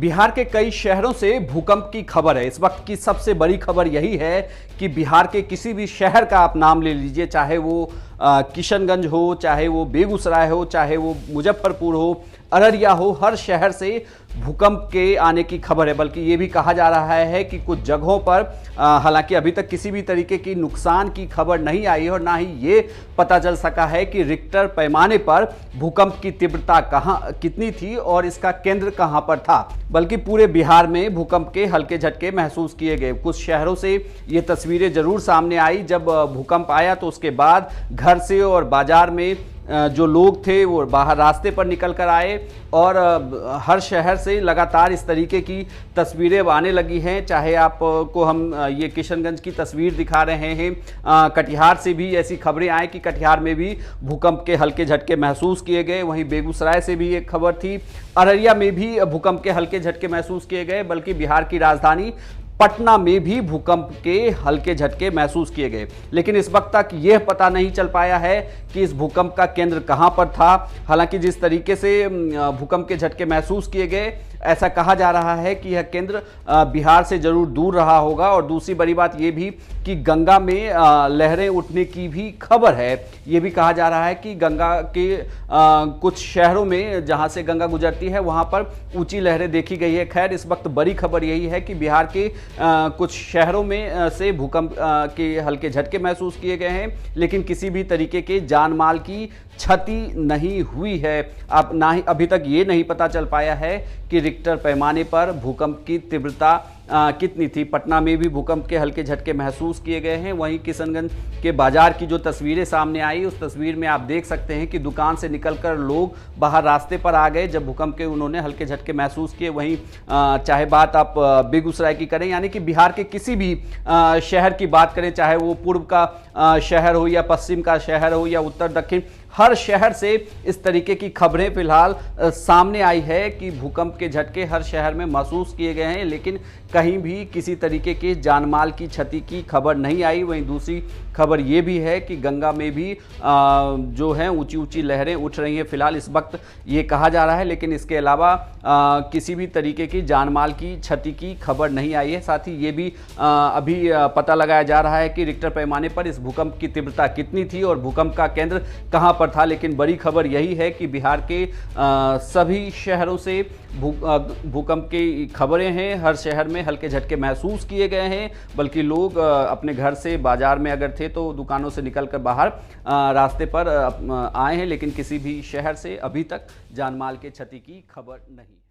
बिहार के कई शहरों से भूकंप की खबर है। इस वक्त की सबसे बड़ी खबर यही है कि बिहार के किसी भी शहर का आप नाम ले लीजिए, चाहे वो किशनगंज हो, चाहे वो बेगूसराय हो, चाहे वो मुजफ्फरपुर हो, अररिया हो, हर शहर से भूकंप के आने की खबर है। बल्कि ये भी कहा जा रहा है कि कुछ जगहों पर हालांकि अभी तक किसी भी तरीके की नुकसान की खबर नहीं आई है और ना ही ये पता चल सका है कि रिक्टर पैमाने पर भूकंप की तीव्रता कितनी थी और इसका केंद्र कहां पर था। बल्कि पूरे बिहार में भूकंप के हल्के झटके महसूस किए गए। कुछ शहरों से ये तस्वीरें जरूर सामने आई। जब भूकंप आया तो उसके बाद घर से और बाजार में जो लोग थे वो बाहर रास्ते पर निकल कर आए और हर शहर से लगातार इस तरीके की तस्वीरें आने लगी हैं। चाहे आपको हम ये किशनगंज की तस्वीर दिखा रहे हैं, कटिहार से भी ऐसी खबरें आए कि कटिहार में भी भूकंप के हल्के झटके महसूस किए गए। वहीं बेगूसराय से भी एक खबर थी, अररिया में भी भूकंप के हल्के झटके महसूस किए गए। बल्कि बिहार की राजधानी पटना में भी भूकंप के हल्के झटके महसूस किए गए। लेकिन इस वक्त तक यह पता नहीं चल पाया है कि इस भूकंप का केंद्र कहां पर था। हालांकि जिस तरीके से भूकंप के झटके महसूस किए गए, ऐसा कहा जा रहा है कि यह केंद्र बिहार से जरूर दूर रहा होगा। और दूसरी बड़ी बात यह भी कि गंगा में लहरें उठने की भी खबर है। यह भी कहा जा रहा है कि गंगा के कुछ शहरों में जहां से गंगा गुजरती है वहां पर ऊंची लहरें देखी गई है। खैर, इस वक्त बड़ी खबर यही है कि बिहार के कुछ शहरों में से भूकंप के हल्के झटके महसूस किए गए हैं, लेकिन किसी भी तरीके के जान माल की क्षति नहीं हुई है। अब ना ही अभी तक ये नहीं पता चल पाया है कि रिक्टर पैमाने पर भूकंप की तीव्रता कितनी थी। पटना में भी भूकंप के हल्के झटके महसूस किए गए हैं। वहीं किशनगंज के बाजार की जो तस्वीरें सामने आई, उस तस्वीर में आप देख सकते हैं कि दुकान से निकलकर लोग बाहर रास्ते पर आ गए जब भूकंप के उन्होंने हल्के झटके महसूस किए। वहीं चाहे बात आप बेगूसराय की करें, यानी कि बिहार के किसी भी शहर की बात करें, चाहे वो पूर्व का शहर हो या पश्चिम का शहर हो या उत्तर दक्षिण, हर शहर से इस तरीके की खबरें फिलहाल सामने आई है कि भूकंप के झटके हर शहर में महसूस किए गए हैं, लेकिन कहीं भी किसी तरीके के जानमाल की क्षति की खबर नहीं आई। वहीं दूसरी खबर ये भी है कि गंगा में भी जो है ऊंची ऊंची लहरें उठ रही हैं फिलहाल इस वक्त, ये कहा जा रहा है। लेकिन इसके अलावा किसी भी तरीके की जानमाल की क्षति की खबर नहीं आई है। साथ ही ये भी अभी पता लगाया जा रहा है कि रिक्टर पैमाने पर इस भूकंप की तीव्रता कितनी थी और भूकंप का केंद्र कहां पर था। लेकिन बड़ी खबर यही है कि बिहार के सभी शहरों से भूकंप की खबरें हैं। हर शहर में हल्के झटके महसूस किए गए हैं। बल्कि लोग अपने घर से बाजार में अगर थे तो दुकानों से निकलकर बाहर रास्ते पर आए हैं, लेकिन किसी भी शहर से अभी तक जानमाल के क्षति की खबर नहीं।